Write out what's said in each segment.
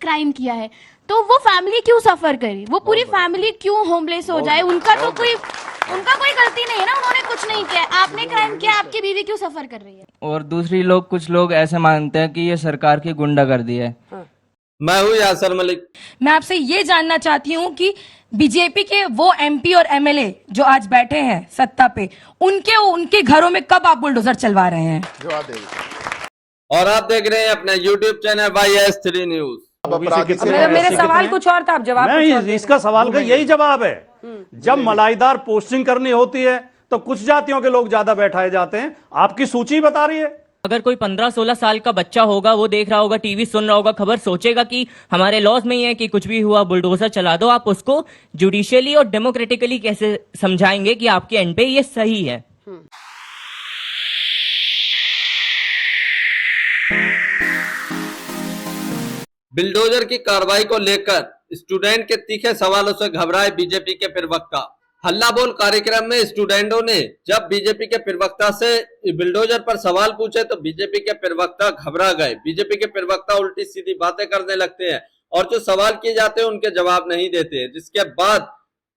Crime किया है, तो वो फैमिली क्यों सफर करे, वो पूरी फैमिली क्यों होमलेस हो जाए? उनका कोई गलती नहीं है ना, उन्होंने कुछ नहीं किया, आपने क्राइम किया, आपकी बीवी क्यों सफर कर रही है? और दूसरी कुछ लोग ऐसे मानते हैं कि ये सरकार की गुंडागर्दी है। मैं हूँ यासर मलिक। मैं आपसे ये जानना चाहती हूँ कि बीजेपी के वो एमपी और एमएलए जो आज बैठे हैं सत्ता पे, उनके घरों में कब आप बुलडोजर चलवा रहे हैं? जवाब दे। और आप देख रहे हैं अपना यूट्यूब चैनल YS3 न्यूज। मेरे सवाल कुछ और था, आप जवाब इसका सवाल का यही जवाब है। जब मलाईदार पोस्टिंग करनी होती है तो कुछ जातियों के लोग ज्यादा बैठाए जाते हैं, आपकी सूची बता रही है। अगर कोई 15-16 साल का बच्चा होगा, वो देख रहा होगा, टीवी सुन रहा होगा, खबर सोचेगा कि हमारे लॉज में ही है कि कुछ भी हुआ बुलडोजर चला दो, आप उसको जुडिशियली और डेमोक्रेटिकली कैसे समझाएंगे कि आपके एंड पे ये सही है? बुलडोजर की कार्रवाई को लेकर स्टूडेंट के तीखे सवालों से घबराए बीजेपी के प्रवक्ता। हल्ला बोल कार्यक्रम में स्टूडेंटों ने जब बीजेपी के प्रवक्ता से बुलडोजर पर सवाल पूछे तो बीजेपी के प्रवक्ता घबरा गए। बीजेपी के प्रवक्ता उल्टी सीधी बातें करने लगते हैं और जो सवाल किए जाते हैं उनके जवाब नहीं देते, जिसके बाद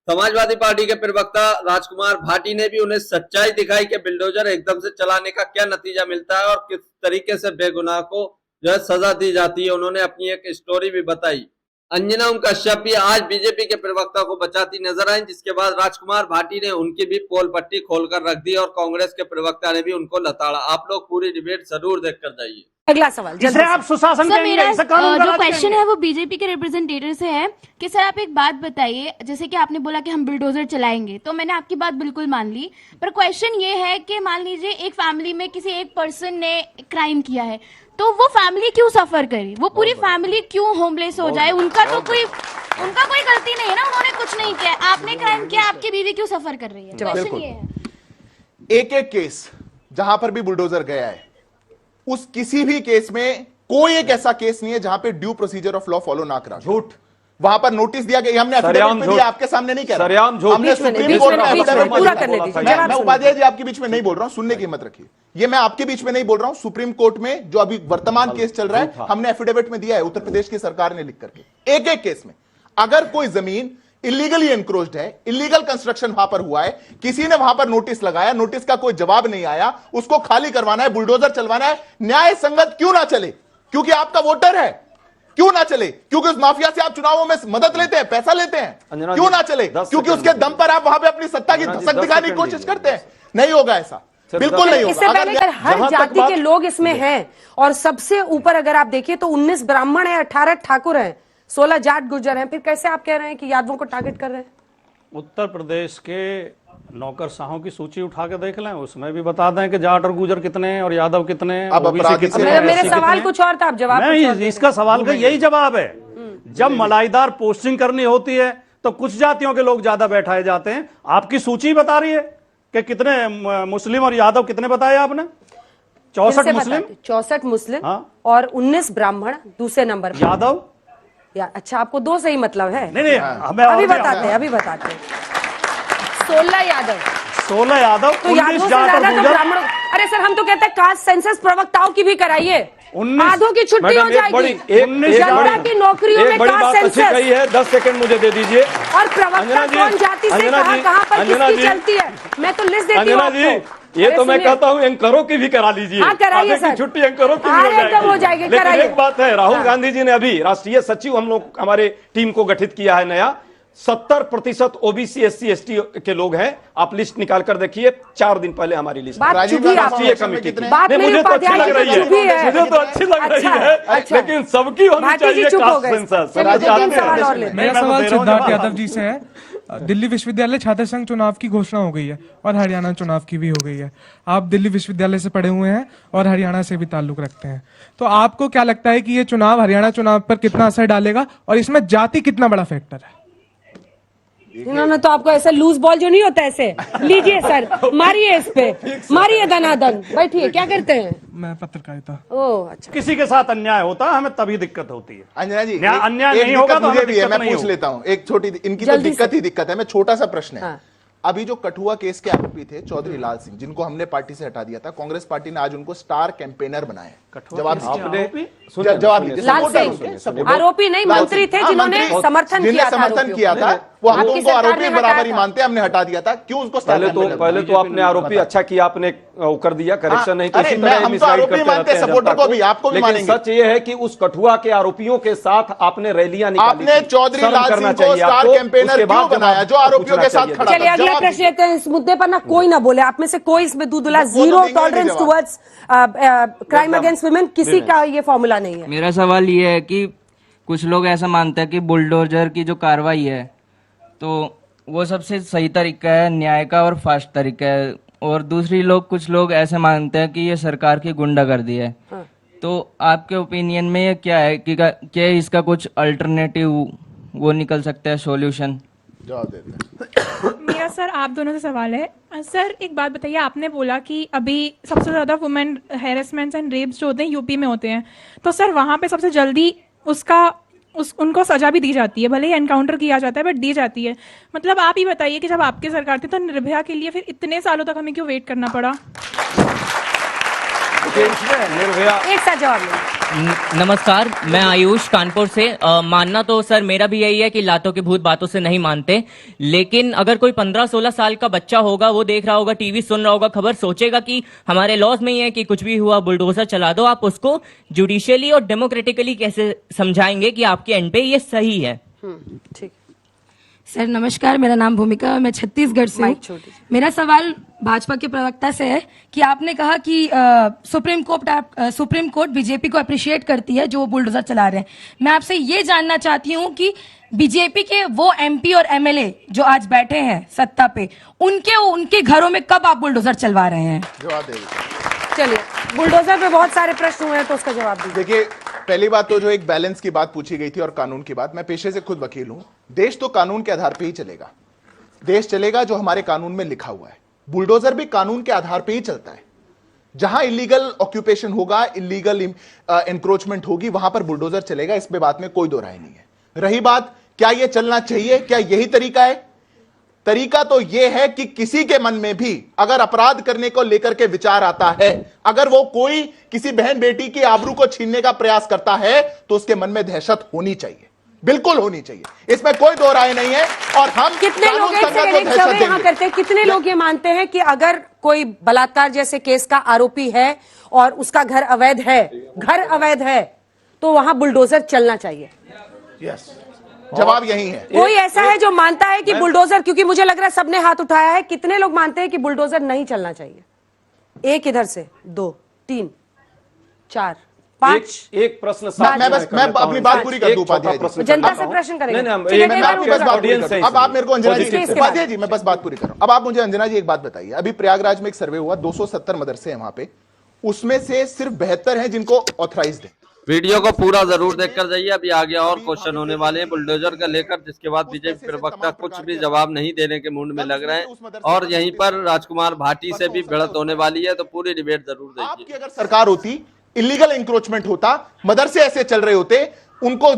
समाजवादी पार्टी के प्रवक्ता राजकुमार भाटी ने भी उन्हें सच्चाई दिखाई कि बुलडोजर एकदम से चलाने का क्या नतीजा मिलता है और किस तरीके से बेगुनाह को जो है सजा दी जाती है। उन्होंने अपनी एक स्टोरी भी बताई। अंजना कश्यप भी आज बीजेपी के प्रवक्ता को बचाती नजर आई, जिसके बाद राजकुमार भाटी ने उनकी भी पोल पट्टी खोलकर रख दी और कांग्रेस के प्रवक्ता ने भी उनको लताड़ा। आप लोग पूरी डिबेट जरूर देखकर जाइए। अगला सवाल जिसे आप सुशासन सर, मेरा जो क्वेश्चन कहेंगे। है वो बीजेपी के रिप्रेजेंटेटिव से है कि सर आप एक बात बताइए, जैसे कि आपने बोला कि हम बुलडोजर चलाएंगे, तो मैंने आपकी बात बिल्कुल मान ली, पर क्वेश्चन ये है कि मान लीजिए एक फैमिली में किसी एक पर्सन ने क्राइम किया है, तो वो फैमिली क्यों सफर करे, वो पूरी फैमिली क्यों होमलेस हो जाए? उनका कोई गलती नहीं है ना, उन्होंने कुछ नहीं किया, आपने क्राइम किया, आपकी बीवी क्यों सफर कर रही है? क्वेश्चन ये है। एक एक केस जहां पर भी बुलडोजर गया है, उस किसी भी केस में कोई एक ऐसा केस नहीं है जहां पे due procedure of law follow ना करा। झूठ। वहां पर नोटिस दिया गया, हमने एफिडेविट में दिया, आपके सामने नहीं कह रहा, हमने सुप्रीम कोर्ट में एफिडेविट। मैं उपाध्याय जी आपके बीच में नहीं बोल रहा हूं, सुनने की हिम्मत रखिए। ये मैं आपके बीच में नहीं बोल रहा हूं, सुप्रीम कोर्ट में जो अभी वर्तमान केस चल रहा है, हमने एफिडेविट में दिया है, उत्तर प्रदेश की सरकार ने लिख करके। एक एक केस में अगर कोई जमीन इलीगली एनक्रोच्ड है, इलीगल कंस्ट्रक्शन वहां पर हुआ है, किसी ने वहां पर नोटिस लगाया, नोटिस का कोई जवाब नहीं आया, उसको खाली करवाना है, बुलडोजर चलवाना है, न्याय संगत क्यों ना चले? क्योंकि आपका वोटर है। क्यों ना चले? क्योंकि उस माफिया से आप चुनावों में मदद लेते हैं, पैसा लेते हैं। क्यों ना चले? क्योंकि उसके दम पर आप वहां पे अपनी सत्ता की धसक दिखाने की कोशिश करते हैं। नहीं होगा ऐसा, बिल्कुल नहीं होगा। इससे पहले अगर हर जाति के लोग इसमें हैं और सबसे ऊपर अगर आप देखिए तो 19 ब्राह्मण है, 18 ठाकुर हैं, 16 जाट गुर्जर हैं, फिर कैसे आप कह रहे हैं कि यादवों को टारगेट कर रहे हैं? उत्तर प्रदेश के नौकरशाहों की सूची उठा के देख लें, उसमें भी बता दें कि जाट और गुजर कितने हैं और यादव कितने हैं, ओबीसी कितने हैं। मेरे सवाल कुछ और था, आप जवाब इसका सवाल का यही जवाब है। जब मलाईदार पोस्टिंग करनी होती है तो कुछ जातियों के लोग ज्यादा बैठाए जाते हैं, आपकी सूची बता रही है कि कितने मुस्लिम और यादव कितने बताए आपने? 64 मुस्लिम, 64 मुस्लिम और 19 ब्राह्मण दूसरे नंबर पर। यादव अच्छा, आपको दो सही मतलब है? नहीं, अभी बताते हैं 16 यादव, 16 यादव, तो यादवों से ज्यादा तो ब्राह्मणों। अरे सर, हम तो कहते हैं कास्ट सेंसस प्रवक्ताओं की भी कराइए, आधों की छुट्टी हो जाएगी, जनता की नौकरियों में कास्ट सेंसस है। 10 सेकंड मुझे दे दीजिए। और प्रवक्ता कौन जाति से कहां पर किसकी चलती है, मैं तो लिस्ट देती हूँ आपको। ये तो मैं कहता हूँ एंकरों की भी करा लीजिए। हाँ, कराइए सर, छुट्टी एंकरों की भी हो जाएगी। लेकिन एक बात है, राहुल गांधी जी ने अभी राष्ट्रीय सचिव हम लोग हमारे टीम को गठित किया है नया, 70% ओबीसी SC ST के लोग हैं। आप लिस्ट निकाल कर देखिए, 4 दिन पहले हमारी लिस्ट राष्ट्रीय कमेटी की। मुझे तो अच्छी लग रही है, मुझे तो अच्छी लग रही है, लेकिन सबकी होनी चाहिए कास्ट सेंसस। मेरा सवाल सिद्धार्थ यादव जी से है। दिल्ली विश्वविद्यालय छात्र संघ चुनाव की घोषणा हो गई है और हरियाणा चुनाव की भी हो गई है। आप दिल्ली विश्वविद्यालय से पढ़े हुए हैं और हरियाणा से भी ताल्लुक रखते हैं, तो आपको क्या लगता है कि ये चुनाव हरियाणा चुनाव पर कितना असर डालेगा और इसमें जाति कितना बड़ा फैक्टर है? इन्होंने तो आपको ऐसा लूज बॉल जो नहीं होता ऐसे लीजिए सर, मारिए इस पे, मारिए दनादन, बैठिए। क्या करते हैं? मैं पत्रकारिता। ओह अच्छा। किसी के साथ अन्याय होता है, हमें तभी दिक्कत होती है। अंजना जी, अन्याय नहीं होगा तो मुझे भी है, मैं पूछ लेता हूँ एक छोटी, इनकी तो दिक्कत ही दिक्कत है। मैं छोटा सा प्रश्न है, अभी जो कठुआ केस के आरोपी थे चौधरी लाल सिंह, जिनको हमने पार्टी से हटा दिया था, कांग्रेस पार्टी ने आज उनको स्टार कैंपेनर बनाया। जवाब आपने जवाब दीजिए। लाल सपोर्टर सिंह सुनिए, सपोर्टर। आरोपी नहीं, लाल मंत्री सिंह। थे हाँ, जिन्होंने मंत्री, समर्थन जिनने किया था समर्थन आरोपियों किया को। था, वो हम आपकी उनको सरकार आरोपी ने हटाया बराबर ही था। मानते हैं, हमने हटा दिया था। क्यों उसको पहले तो आपने आरोपी अच्छा किया, आपने वो कर दिया करेक्शन, नहीं तो अरे इसी मैं- तरह हम तो मिसगाइड आरोपी करते मानते हैं, रहते हैं सपोर्टर जनता को भी, आपको भी लेकिन मानेंगे। सच ये है कि उस कठुआ के आरोपियों के साथ आपने रैलियां निकाली आपने थी। चौधरी शर्म लाल करना सिंह को चाहिए स्टार आपको। कैंपेनर उसके बाद क्यों बनाया, जो आरोपियों के साथ खड़ा था? चलिए अगला जवाब प्रश्न दीजिए। लेते हैं। इस मुद्दे पर ना कोई ना बोले, आप में से कोई इसमें दूधुला, वो तो जीरो देंगे टॉलरेंस जवाब। टुवर्ड्स क्राइम अगेंस्ट वुमेन, किसी का ये फॉर्मूला नहीं है। मेरा सवाल ये है कि कुछ लोग ऐसा मानते हैं कि बुलडोजर की जो कार्रवाई है तो वो सबसे सही तरीका है, न्याय का और फास्ट तरीका है, और कुछ लोग ऐसे मानते हैं कि ये सरकार की गुंडागर्दी है। तो आपके ओपिनियन में ये क्या है कि क्या इसका कुछ अल्टरनेटिव वो निकल सकता है सॉल्यूशन? जवाब देते हैं। मेरा सर आप दोनों से सवाल है। सर एक बात बताइए, आपने बोला कि अभी सबसे ज्यादा वुमेन हेरेसमेंट्स एंड रेप्स जो होते हैं यूपी में होते हैं, तो सर वहां पे सबसे जल्दी उनको सजा भी दी जाती है, भले ही एनकाउंटर किया जाता है बट दी जाती है। मतलब आप ही बताइए कि जब आपकी सरकार थी तो निर्भया के लिए फिर इतने सालों तक हमें क्यों वेट करना पड़ा? निर्भया एक साथ जवाब लें। नमस्कार, मैं आयुष कानपुर से। मानना तो सर मेरा भी यही है कि लातों के भूत बातों से नहीं मानते, लेकिन अगर कोई 15-16 साल का बच्चा होगा, वो देख रहा होगा, टीवी सुन रहा होगा, खबर सोचेगा कि हमारे लॉज में ही है कि कुछ भी हुआ बुलडोजर चला दो, आप उसको जुडिशियली और डेमोक्रेटिकली कैसे समझाएंगे कि आपके एंड पे ये सही है? ठीक। सर नमस्कार, मेरा नाम भूमिका है, मैं छत्तीसगढ़ से हूँ। माइक छोड़ दीजिए। मेरा सवाल भाजपा के प्रवक्ता से है कि आपने कहा कि सुप्रीम कोर्ट बीजेपी को अप्रिशिएट करती है जो वो बुलडोजर चला रहे हैं। मैं आपसे ये जानना चाहती हूँ कि बीजेपी के वो एमपी और एमएलए जो आज बैठे हैं सत्ता पे, उनके घरों में कब आप बुलडोजर चलवा रहे हैं? जवाब दे दीजिए। चलिए, बुलडोजर पे बहुत सारे प्रश्न हुए हैं तो उसका जवाब दीजिए। देखिए, पहली बात तो जो एक बैलेंस की बात पूछी गई थी और कानून की बात, मैं पेशे से खुद वकील हूं। देश तो कानून के आधार पे ही चलेगा। देश चलेगा जो हमारे कानून में लिखा हुआ है। बुलडोजर भी कानून के आधार पे ही चलता है। जहां इलीगल ऑक्यूपेशन होगा, इलीगल एनक्रोचमेंट होगी, वहां पर बुलडोजर चलेगा, इसमें बात में कोई दो राय नहीं है। रही बात क्या यह चलना चाहिए, क्या यही तरीका है? तरीका तो यह है कि किसी के मन में भी अगर अपराध करने को लेकर के विचार आता है, अगर वो कोई किसी बहन बेटी की आबरू को छीनने का प्रयास करता है, तो उसके मन में दहशत होनी चाहिए, बिल्कुल होनी चाहिए, इसमें कोई दो राय नहीं है। और हम कितने लोग कानून संगत को एक दहशत सर्वे यहाँ देंगे। करते हैं, कितने लोग ये मानते हैं कि अगर कोई बलात्कार जैसे केस का आरोपी है और उसका घर अवैध है तो वहां बुलडोजर चलना चाहिए? यस, जवाब यही है। कोई ऐसा है जो मानता है कि बुलडोजर, क्योंकि मुझे लग रहा है सबने हाथ उठाया है, कितने लोग मानते हैं कि बुलडोजर नहीं चलना चाहिए? एक इधर से, 2, 3, 4, 5। एक प्रश्न मैं अपनी बात पूरी कर दूं। उपाध्याय जी, जनता से प्रश्न करेंगे। नहीं, ठीक है, मैं एक बार आपकी उनको बस बात पूरी ऑडियंस करूं। है अब आप मेरे को अंजना जी, इसके उपाध्याय बाद। जी, मैं बस बात पूरी कर रहा हूं। अब आप मुझे अंजना जी एक बात बताइए, अभी प्रयागराज में एक सर्वे हुआ, 270 मदरसे हैं वहां पे, उसमें से सिर्फ 72 हैं जिनको ऑथराइज्ड है। वीडियो को पूरा जरूर देखकर जाइए, अभी आगे और क्वेश्चन होने वाले हैं बुलडोजर का लेकर, जिसके बाद बीजेपी प्रवक्ता कुछ भी जवाब नहीं देने के मूड में लग रहे हैं, और यहीं पर राजकुमार भाटी से भी भिड़ंत होने वाली है, तो पूरी डिबेट जरूर देखिए। आपकी अगर सरकार होती, इलीगल इंक्रोचमेंट होता, मदरसे ऐसे चल रहे होते, उनको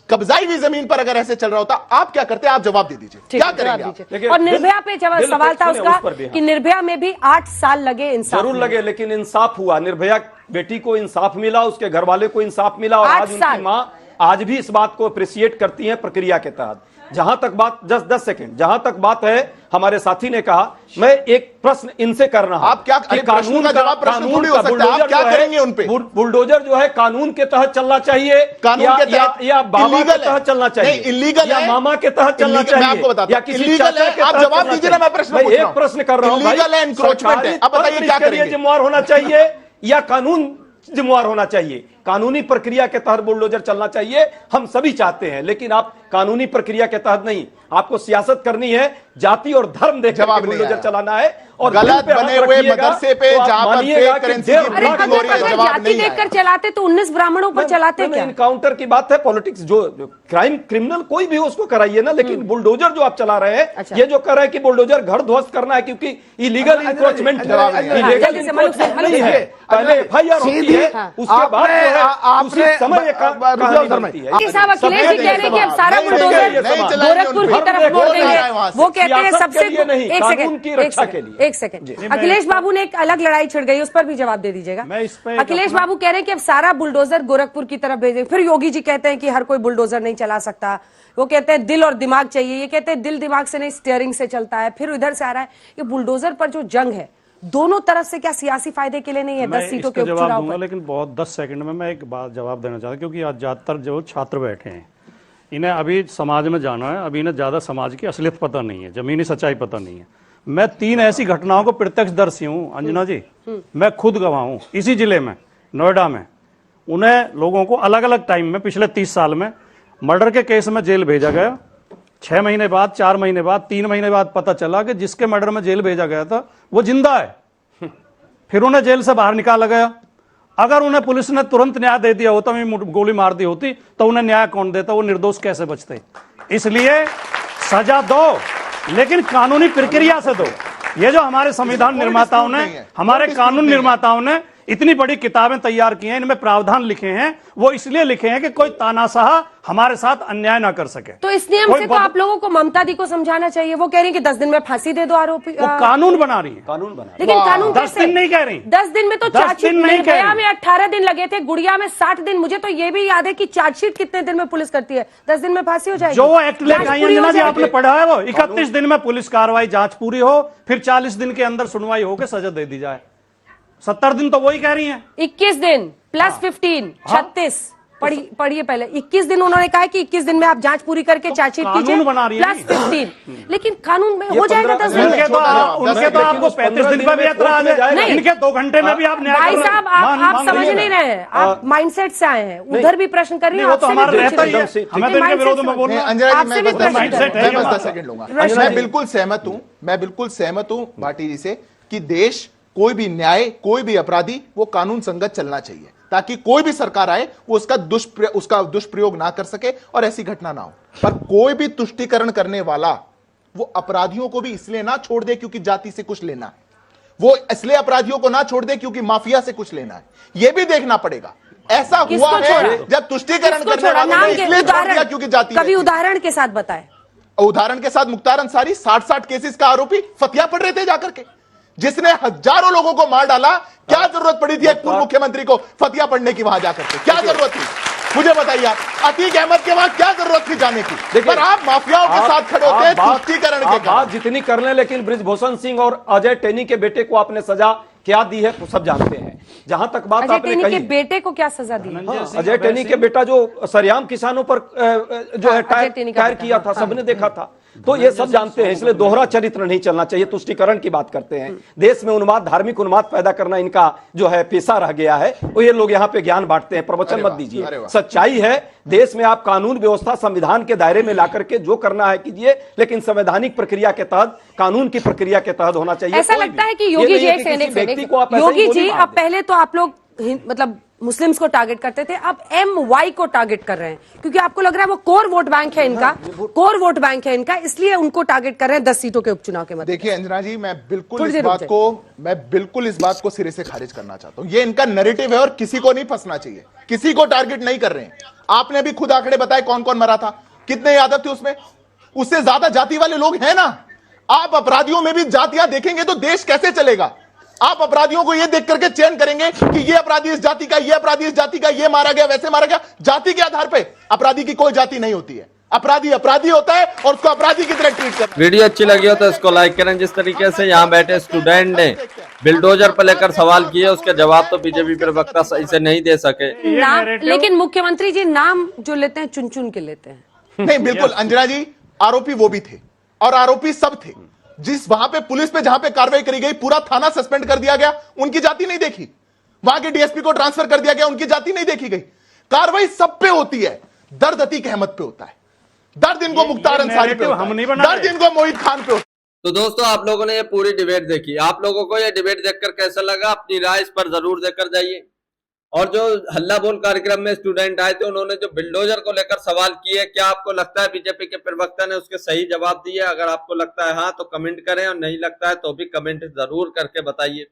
कब्जाई हुई जमीन पर अगर ऐसे चल रहा होता, आप क्या करते? आप जवाब दे दीजिए, क्या करेंगे आप? देखिए, और निर्भया पे सवाल था उसका उस पर भी, हाँ। कि निर्भया में भी 8 साल लगे इंसाफ जरूर में। लगे, लेकिन इंसाफ हुआ। निर्भया बेटी को इंसाफ मिला, उसके घर वाले को इंसाफ मिला, और 8 आज साल। उनकी मां आज भी इस बात को अप्रिशिएट करती हैं प्रक्रिया के तहत। जहां तक बात 10 सेकंड, जहां तक बात है, हमारे साथी ने कहा, मैं एक प्रश्न इनसे कर रहा हूं। आप क्या- अरे प्रश्न का जवाब प्रश्न थोड़ी हो सकता है, आप क्या करेंगे उन पे? बुलडोजर जो है कानून के तहत चलना चाहिए, कानून के तहत या बाबा के illegal है। तहत चलना चाहिए, नहीं, illegal या है। मामा के तहत चलना illegal- मैं चाहिए, आपको बताता या हूं, किसी illegal चाचा है। के आप तहत जवाब चलना दीजिए ना, मैं चाहिए। प्रश्न मैं पूछ रहा एक हूं। प्रश्न कर रहा हूं भाई, Illegal है, encroachment है। अब बताइए क्या करेंगे? जिम्मेवार होना चाहिए या कानून जिम्मेवार होना चाहिए? कानूनी प्रक्रिया के तहत बुलडोजर चलना चाहिए, हम सभी चाहते हैं, लेकिन आप कानूनी प्रक्रिया के तहत नहीं, आपको सियासत करनी है, जाति और धर्म देख जवाब के नहीं बुलडोजर आया। चलाना है, और गलत दिल पे हाथ बने हुए रखिएगा, मदरसे पे तो आप जहां पर मानिएगा fake कि currency देर की अरे रात बुराई हो रही है, अगर जवाब जाति नहीं देखकर आया। चलाते तो 19 ब्राह्मणों पर चलाते क्या? इनकाउंटर की बात है, पॉलिटिक्स जो क्राइम क्रिमिनल कोई भी हो उसको कराइए ना, लेकिन बुलडोजर जो आप चला रहे हैं, अच्छा। ये जो कर रहे हैं कि बुलडोजर घर ध्वस्त करना है क्योंकि इलीगल इंक्रोचमेंट जवाब नहीं आया। इलीगल जल्दी से मनुष्य, इंक्रोचमेंट नहीं है, पहले एफआईआर होती है, हाँ। उसके बाद जो है आपने उसी समय ये कहानी बनती है। साहब अखिलेश जी कह रहे हैं कि अब सारा बुलडोजर गोरखपुर की तरफ मोड़ देंगे। वो कहते हैं सबसे एक सेकंड अखिलेश बाबू ने एक अलग लड़ाई छिड़ गई, उस पर भी जवाब दे दीजिएगा। अखिलेश बाबू कह रहे हैं कि अब सारा बुलडोजर गोरखपुर की तरफ भेजेंगे। फिर योगी जी कहते हैं कि हर कोई बुलडोजर नहीं चला सकता, वो कहते हैं दिल और दिमाग चाहिए, ये कहते हैं दिल दिमाग से नहीं स्टीयरिंग से चलता है। फिर इधर से आ रहा है ये बुलडोजर पर जो जंग है दोनों तरफ से क्या सियासी फायदे के लिए नहीं है? 10 सीटों के उपचुनाव पर। लेकिन बहुत 10 सेकंड में मैं एक बात जवाब देना चाहता हूं, क्योंकि आज ज्यादातर जो छात्र बैठे हैं इन्हें अभी समाज में जाना है, अभी इन्हें ज्यादा समाज की असलियत पता नहीं है, जमीनी सच्चाई पता नहीं है। मैं 3 ऐसी घटनाओं को प्रत्यक्षदर्शी हूं अंजना जी, मैं खुद गवाह हूं इसी जिले में नोएडा में। उन्हें लोगों को अलग अलग टाइम में पिछले 30 साल में मर्डर के केस में जेल भेजा गया। 6 महीने बाद, 4 महीने बाद, 3 महीने बाद पता चला कि जिसके मर्डर में जेल भेजा गया था वो जिंदा है। फिर उन्हें जेल से बाहर निकाला गया। अगर उन्हें पुलिस ने तुरंत न्याय दे दिया होता, गोली मार दी होती, तो उन्हें न्याय कौन देता? वो निर्दोष कैसे बचते? इसलिए सजा दो, लेकिन कानूनी प्रक्रिया से दो। ये जो हमारे संविधान निर्माताओं ने, हमारे कानून निर्माताओं ने इतनी बड़ी किताबें तैयार की हैं, इनमें प्रावधान लिखे हैं, वो इसलिए लिखे हैं कि कोई तानाशाह हमारे साथ अन्याय ना कर सके। तो इस नियम से तो आप लोगों को ममता दी को समझाना चाहिए। वो कह रही है कि 10 दिन में फांसी दे दो आरोपी। वो कानून बना रही है, लेकिन कानून 10 दिन नहीं कह रही। 10 दिन में तो चार्जशीट निर्भया में 18 दिन लगे थे, गुड़िया में 60 दिन। मुझे तो ये भी याद है कि चार्जशीट कितने दिन में पुलिस करती है? 10 दिन में फांसी हो जाएगी। जो एक्ट लेकर आई अंजना जी, आपने पढ़ा है वो 31 दिन में पुलिस कार्रवाई, जांच पूरी हो, फिर 40 दिन के अंदर सुनवाई होकर सजा दे दी जाए। 70 दिन तो वही कह रही हैं। 21 दिन प्लस 15 36 पढ़िए पहले 21 दिन उन्होंने कहा कि 21 दिन में आप जांच पूरी करके चार्जशीट कीजिए प्लस 15। लेकिन कानून में हो जाएगा 10 दिन। उनके तो आपको 35 दिन में भी ऐतराज है, इनके 2 घंटे में भी आप न्याय भाई साहब आप समझ नहीं रहे हैं, आप माइंडसेट से आए हैं, उधर भी प्रश्न कर रही हैं। आपसे भी रहता ही है, हमें तो इनके विरोध में बोलना। अंजना जी मैं 10 सेकंड लूंगा। मैं बिल्कुल सहमत हूं भाटी जी से कि देश कोई भी न्याय, कोई भी अपराधी वो कानून संगत चलना चाहिए, ताकि कोई भी सरकार आए वो उसका दुष्प्रयोग ना कर सके और ऐसी घटना ना हो। पर कोई भी तुष्टीकरण करने वाला वो अपराधियों को भी इसलिए ना छोड़ दे क्योंकि जाति से कुछ लेना है, वो इसलिए अपराधियों को ना छोड़ दे क्योंकि माफिया से कुछ लेना है। ये भी देखना पड़ेगा। ऐसा हुआ है जब तुष्टीकरण करने वालों ने इसलिए छोड़ दिया क्योंकि जाति। कभी उदाहरण के साथ बताए। उदाहरण के साथ मुख्तार अंसारी 60 केसेस का आरोपी फतिया पड़ रहे थे जाकर के, जिसने हजारों लोगों को मार डाला। क्या जरूरत पड़ी थी एक पूर्व मुख्यमंत्री को फतिया पढ़ने की वहां जाकर के? क्या जरूरत थी मुझे बताइए आप? अतीक अहमद के वहां क्या जरूरत थी जाने की? पर आप माफियाओं के साथ खड़े होते हैं तुष्टीकरण के। बात जितनी कर लें, लेकिन ब्रिजभूषण सिंह और अजय टेनी के बेटे को आपने सजा क्या दी है तो सब जानते हैं। जहां तक बात आपने कही, बेटे को क्या सजा दी? अजय टेनी के बेटा जो सरेआम किसानों पर जो है टायर किया था, सबने देखा था। तो ये सब जानते हैं, इसलिए दोहरा चरित्र नहीं चलना चाहिए। तुष्टीकरण की बात करते हैं, देश में उन्माद, धार्मिक उन्माद पैदा करना इनका जो है पेशा रह गया है। वो ये लोग यहाँ पे ज्ञान बांटते हैं, प्रवचन मत दीजिए। सच्चाई है, देश में आप कानून व्यवस्था संविधान के दायरे में ला करके जो करना है कीजिए, लेकिन संवैधानिक प्रक्रिया के तहत, कानून की प्रक्रिया के तहत होना चाहिए। ऐसा लगता है कि योगी जी योगी जी अब पहले तो आप लोग मतलब मुस्लिम्स को टारगेट करते थे, अब MY को टारगेट कर रहे हैं, क्योंकि आपको लग रहा है वो कोर वोट बैंक है इनका, कोर वोट बैंक है इनका, इसलिए उनको टारगेट कर रहे हैं 10 सीटों के उपचुनाव के मध्य। देखिए अंजना जी, मैं बिल्कुल इस बात को सिरे से खारिज करना चाहता हूं। ये इनका नैरेटिव है और किसी को नहीं फंसना चाहिए, किसी को टारगेट नहीं कर रहे हैं। आपने भी खुद आंकड़े बताए कौन कौन मरा था, कितने यादव थे उसमें, उससे ज्यादा जाति वाले लोग हैं ना। आप अपराधियों में भी जातियां देखेंगे तो देश कैसे चलेगा? आप अपराधियों को यह देख करके चयन करेंगे कि ये अपराधी इस जाति का, ये अपराधी इस जाति का, ये मारा गया, वैसे मारा गया। जाति के आधार पे अपराधी की कोई जाति नहीं होती है। अपराधी अपराधी होता है और उसको अपराधी की तरह ट्रीट करते हैं। वीडियो अच्छी लगी हो तो इसको लाइक करें। जिस तरीके से यहाँ बैठे स्टूडेंट ने बिल्डोजर पर लेकर सवाल किए, उसके जवाब तो बीजेपी प्रवक्ता सही से नहीं दे सके। लेकिन मुख्यमंत्री जी नाम जो लेते हैं चुन चुन के लेते हैं। नहीं, बिल्कुल अंजना जी, आरोपी वो भी थे और आरोपी सब थे। जिस वहां पे पुलिस पे जहां पे कार्रवाई करी गई, पूरा थाना सस्पेंड कर दिया गया, उनकी जाति नहीं देखी। वहां के डीएसपी को ट्रांसफर कर दिया गया, उनकी जाति नहीं देखी गई। कार्रवाई सब पे होती है, दर्द अतीक अहमद पे होता है, दर्द इनको मुख्तार अंसारी पे होता है, दर्द इनको मोहित खान पे होता है। तो दोस्तों, आप लोगों ने ये पूरी डिबेट देखी। आप लोगों को ये डिबेट देखकर कैसा लगा? अपनी राय इस पर जरूर देकर जाइए। और जो हल्ला बोल कार्यक्रम में स्टूडेंट आए थे, उन्होंने जो बिल्डोजर को लेकर सवाल किए, क्या आपको लगता है बीजेपी के प्रवक्ता ने उसके सही जवाब दिए? अगर आपको लगता है हाँ तो कमेंट करें, और नहीं लगता है तो भी कमेंट जरूर करके बताइए।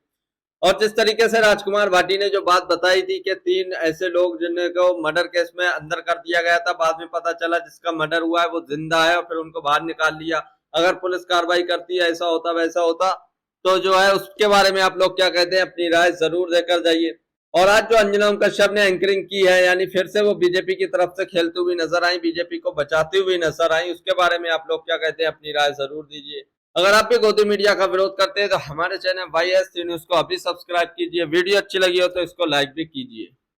और जिस तरीके से राजकुमार भाटी ने जो बात बताई थी कि 3 ऐसे लोग जिनको मर्डर केस में अंदर कर दिया गया था, बाद में पता चला जिसका मर्डर हुआ है वो जिंदा है और फिर उनको बाहर निकाल लिया, अगर पुलिस कार्रवाई करती है ऐसा होता वैसा होता, तो जो है उसके बारे में आप लोग क्या कहते हैं, अपनी राय जरूर देकर जाइए। और आज जो अंजना ओम कश्यप ने एंकरिंग की है, यानी फिर से वो बीजेपी की तरफ से खेलती हुई नजर आई, बीजेपी को बचाती हुई नजर आई, उसके बारे में आप लोग क्या कहते हैं, अपनी राय जरूर दीजिए। अगर आप भी गौतम मीडिया का विरोध करते हैं तो हमारे चैनल YS न्यूज को अभी सब्सक्राइब कीजिए, वीडियो अच्छी लगी हो तो इसको लाइक भी कीजिए।